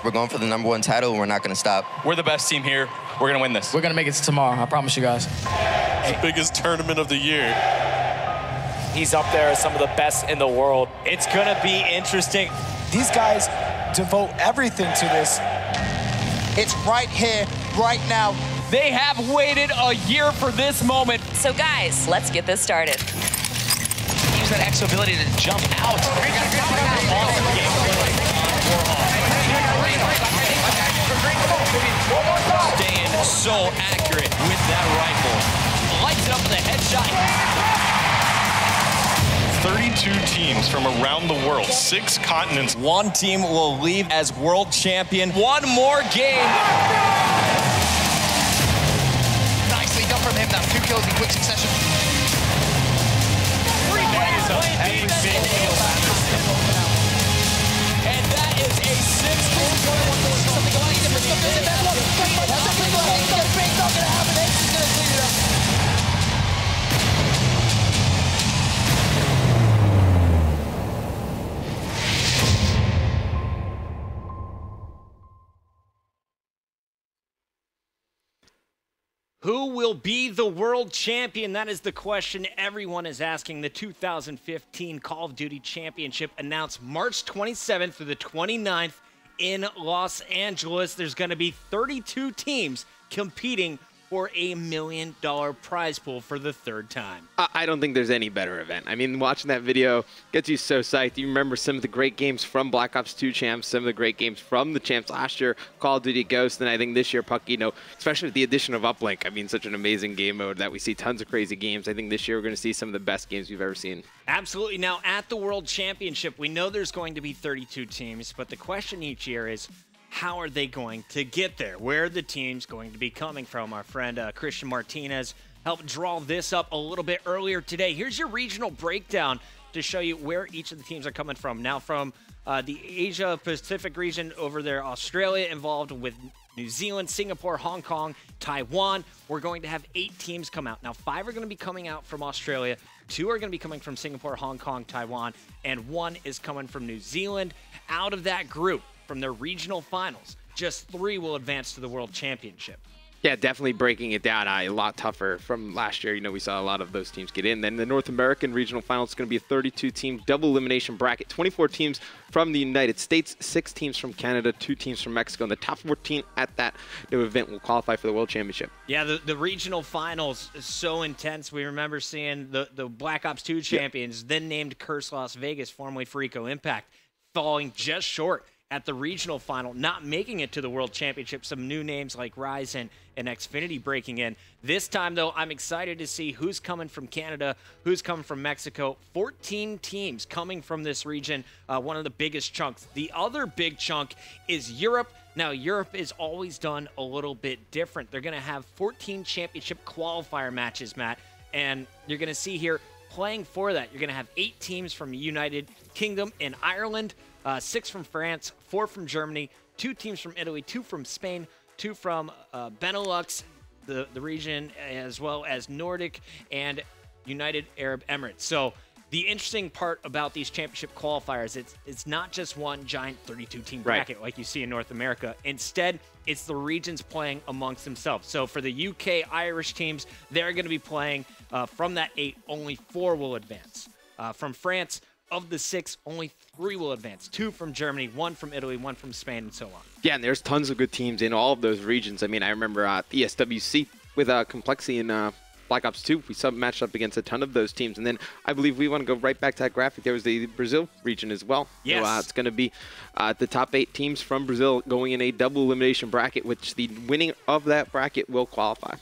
We're going for the #1 title, and we're not going to stop. We're the best team here. We're going to win this. We're going to make it to tomorrow. I promise you guys. The biggest tournament of the year. He's up there as some of the best in the world. It's going to be interesting. These guys devote everything to this. It's right here, right now. They have waited a year for this moment. So guys, let's get this started. Use that extra ability to jump out. Staying so accurate with that rifle. Lights it up with a headshot. 32 teams from around the world, 6 continents. One team will leave as world champion. One more game. Nicely done from him. That's 2 kills in quick succession. And that is a 6. Who will be the world champion? That is the question everyone is asking. The 2015 Call of Duty Championship announced March 27th through the 29th in Los Angeles. There's going to be 32 teams competing for a $1 million prize pool for the 3rd time. I don't think there's any better event. I mean, watching that video gets you so psyched. You remember some of the great games from Black Ops 2 champs, some of the great games from the champs last year, Call of Duty Ghost, and I think this year, Puck, you know, especially with the addition of Uplink, I mean, such an amazing game mode that we see tons of crazy games. I think this year we're going to see some of the best games we've ever seen. Absolutely. Now, at the World Championship, we know there's going to be 32 teams, but the question each year is, how are they going to get there? Where are the teams going to be coming from? Our friend Christian Martinez helped draw this up a little bit earlier today. Here's your regional breakdown to show you where each of the teams are coming from. Now, from the Asia-Pacific region over there, Australia involved with New Zealand, Singapore, Hong Kong, Taiwan. We're going to have 8 teams come out. Now, 5 are going to be coming out from Australia, 2 are going to be coming from Singapore, Hong Kong, Taiwan, and 1 is coming from New Zealand. Out of that group, from their regional finals, just 3 will advance to the World Championship. Yeah, definitely breaking it down a lot tougher from last year. You know, we saw a lot of those teams get in. Then the North American regional finals is going to be a 32-team double elimination bracket. 24 teams from the United States, 6 teams from Canada, 2 teams from Mexico. And the top 14 at that new event will qualify for the World Championship. Yeah, the regional finals is so intense. We remember seeing the Black Ops 2 champions, then named Curse Las Vegas, formerly Frico Impact, falling just short at the regional final, not making it to the World Championship. Some new names like Ryzen and Xfinity breaking in. This time, though, I'm excited to see who's coming from Canada, who's coming from Mexico. 14 teams coming from this region, one of the biggest chunks. The other big chunk is Europe. Now, Europe is always done a little bit different. They're going to have 14 championship qualifier matches, Matt, and you're going to see here, playing for that, you're going to have 8 teams from United Kingdom and Ireland, 6 from France, 4 from Germany, 2 teams from Italy, 2 from Spain, 2 from Benelux, the region, as well as Nordic and United Arab Emirates. So the interesting part about these championship qualifiers, it's not just one giant 32-team bracket like you see in North America. Instead, it's the regions playing amongst themselves. So for the UK Irish teams, they're going to be playing from that 8, only 4 will advance. From France, of the 6, only 3 will advance. 2 from Germany, 1 from Italy, 1 from Spain, and so on. Yeah, and there's tons of good teams in all of those regions. I mean, I remember ESWC with Complexity and Black Ops 2. We matched up against a ton of those teams. And then I believe we want to go right back to that graphic. There was the Brazil region as well. Yes. So, it's going to be the top 8 teams from Brazil going in a double elimination bracket, which the winning of that bracket will qualify.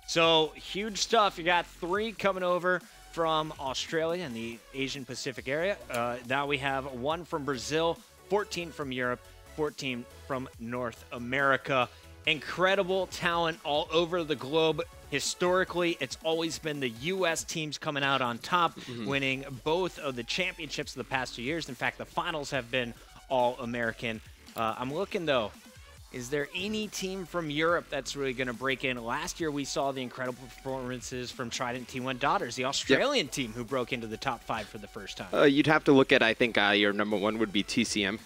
So huge stuff. You got 3 coming over from Australia and the Asian Pacific area. Now we have 1 from Brazil, 14 from Europe, 14 from North America. Incredible talent all over the globe. Historically, it's always been the U.S. teams coming out on top, winning both of the championships of the past 2 years. In fact, the finals have been all American. I'm looking, though. Is there any team from Europe that's really going to break in? Last year, we saw the incredible performances from Trident T1 Daughters, the Australian team who broke into the top 5 for the first time. You'd have to look at, I think, your number 1 would be TCM.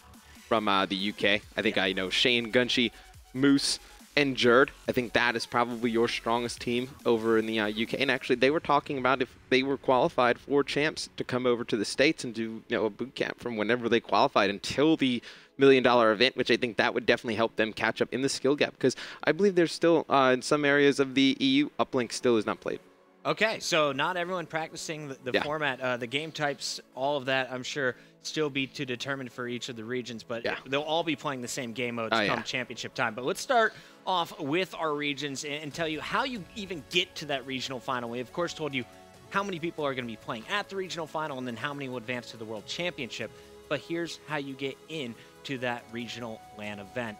from the UK. I think Shane, Gunshi, Moose, and Jerd. I think that is probably your strongest team over in the UK. And actually, they were talking about if they were qualified for champs to come over to the States and do a boot camp from whenever they qualified until the $1 million event, which I think that would definitely help them catch up in the skill gap, because I believe there's still in some areas of the EU, uplink still is not played. Okay, so not everyone practicing the format, the game types, all of that, I'm sure, still be to determine for each of the regions, but they'll all be playing the same game modes come championship time. But let's start off with our regions and tell you how you even get to that regional final. We, of course, told you how many people are going to be playing at the regional final and then how many will advance to the World Championship. But here's how you get into that regional LAN event.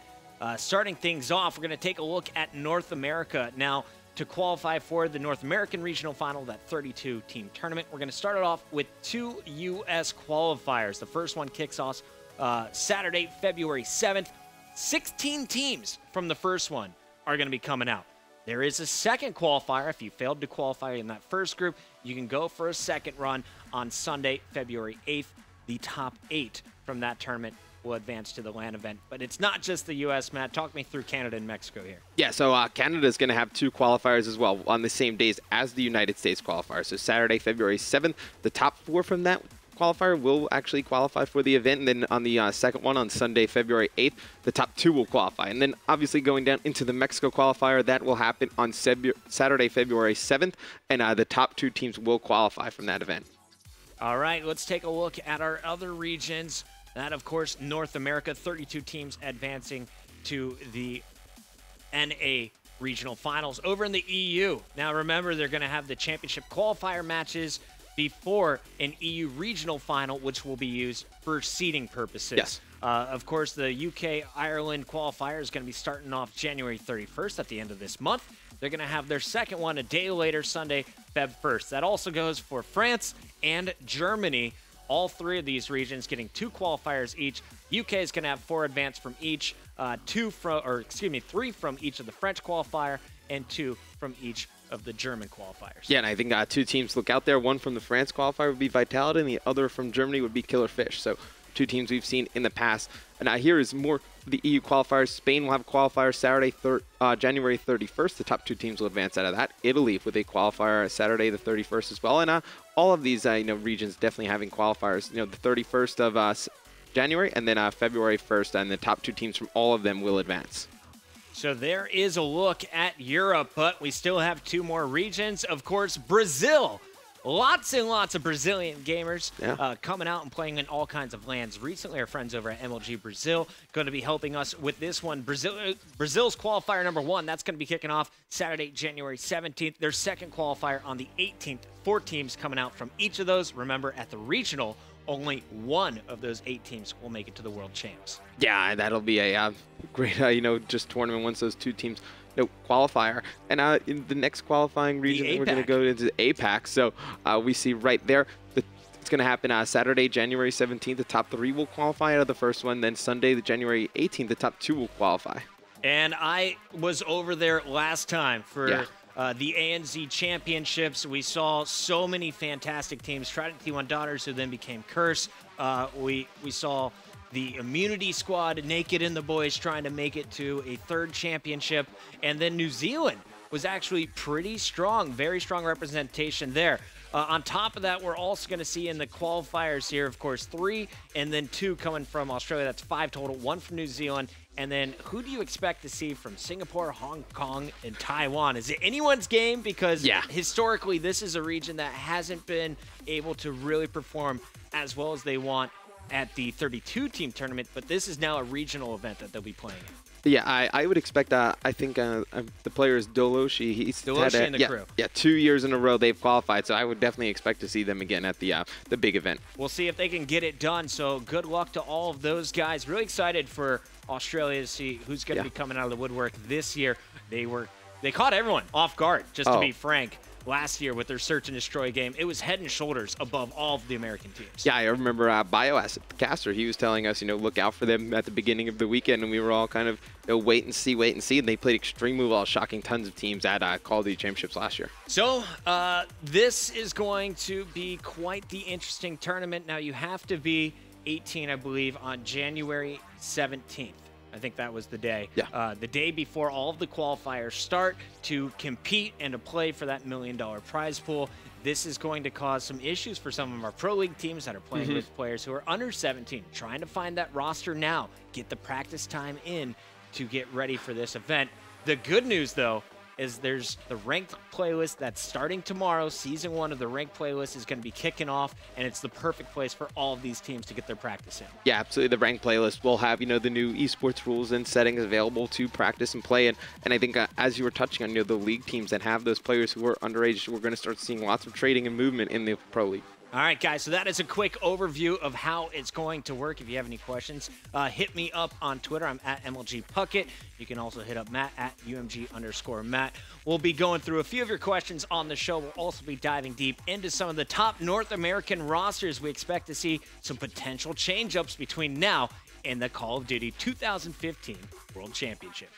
Starting things off, we're going to take a look at North America. Now, to qualify for the North American Regional Final, that 32-team tournament, we're going to start it off with 2 U.S. qualifiers. The first one kicks off Saturday, February 7th. 16 teams from the first one are going to be coming out. There is a second qualifier. If you failed to qualify in that first group, you can go for a second run on Sunday, February 8th. The top 8 from that tournament will advance to the LAN event. But it's not just the U.S., Matt. Talk me through Canada and Mexico here. Yeah, so Canada is going to have 2 qualifiers as well on the same days as the United States qualifier. So Saturday, February 7th, the top 4 from that qualifier will actually qualify for the event. And then on the second one on Sunday, February 8th, the top 2 will qualify. And then obviously going down into the Mexico qualifier, that will happen on Saturday, February 7th. And the top 2 teams will qualify from that event. All right, let's take a look at our other regions. That, of course, North America, 32 teams advancing to the NA regional finals. Over in the EU, now remember, they're going to have the championship qualifier matches before an EU regional final, which will be used for seeding purposes. Yes. Of course, the UK-Ireland qualifier is going to be starting off January 31st at the end of this month. They're going to have their second one a day later, Sunday, Feb 1st. That also goes for France and Germany. All 3 of these regions getting 2 qualifiers each. UK is going to have 4 advance from each, 3 from each of the French qualifier, and 2 from each of the German qualifiers. Yeah, and I think 2 teams look out there. One from the France qualifier would be Vitality, and the other from Germany would be Killer Fish. So 2 teams we've seen in the past. And here is more the EU qualifiers. Spain will have qualifiers Saturday, January 31st. The top 2 teams will advance out of that. Italy with a qualifier Saturday the 31st as well. And all of these regions definitely having qualifiers. The 31st of January and then February 1st, and the top 2 teams from all of them will advance. So there is a look at Europe, but we still have 2 more regions. Of course, Brazil. Lots and lots of Brazilian gamers coming out and playing in all kinds of lands. Recently, our friends over at MLG Brazil going to be helping us with this one. Brazil's qualifier number 1, that's going to be kicking off Saturday, January 17th. Their second qualifier on the 18th. 4 teams coming out from each of those. Remember, at the regional, only 1 of those 8 teams will make it to the World Champs. Yeah, that'll be a great, just tournament once those 2 teams qualifier. And in the next qualifying region, we're going to go into APAC. So we see right there, it's going to happen Saturday, January 17th. The top 3 will qualify out of the first one. Then Sunday, the January 18th, the top 2 will qualify. And I was over there last time for the ANZ Championships. We saw so many fantastic teams. Trident T1 Daughters, who then became Curse. We saw the Immunity Squad, Naked and the boys, trying to make it to a 3rd championship. And then New Zealand was actually pretty strong, very strong representation there. On top of that, we're also going to see in the qualifiers here, of course, 3 and then 2 coming from Australia. That's 5 total, 1 from New Zealand. And then who do you expect to see from Singapore, Hong Kong, and Taiwan? Is it anyone's game? Because historically, this is a region that hasn't been able to really perform as well as they want at the 32-team tournament, but this is now a regional event that they'll be playing in. Yeah, I would expect, I think the player is Doloshi. He's Doloshi and the crew. Yeah, 2 years in a row they've qualified, so I would definitely expect to see them again at the big event. We'll see if they can get it done, so good luck to all of those guys. Really excited for Australia to see who's going to be coming out of the woodwork this year. They caught everyone off guard, just to be frank. Last year with their search and destroy game, it was head and shoulders above all of the American teams. Yeah, I remember Bioas Caster. He was telling us, look out for them at the beginning of the weekend, and we were all kind of wait and see. And they played extremely well, shocking tons of teams at Call of Duty Championships last year. So this is going to be quite the interesting tournament. Now you have to be 18, I believe, on January 17th. I think that was the day. Yeah. The day before all of the qualifiers start to compete and to play for that $1 million prize pool. This is going to cause some issues for some of our pro league teams that are playing with players who are under 17, trying to find that roster now, get the practice time in to get ready for this event. The good news, though, is there's the ranked playlist that's starting tomorrow. Season 1 of the ranked playlist is going to be kicking off, and it's the perfect place for all of these teams to get their practice in. Yeah, absolutely. The ranked playlist will have, the new esports rules and settings available to practice and play. And I think as you were touching on, the league teams that have those players who are underage, we're going to start seeing lots of trading and movement in the pro league. All right, guys, so that is a quick overview of how it's going to work. If you have any questions, hit me up on Twitter. I'm at MLG Puckett. You can also hit up Matt at UMG_Matt. We'll be going through a few of your questions on the show. We'll also be diving deep into some of the top North American rosters. We expect to see some potential change-ups between now and the Call of Duty 2015 World Championship.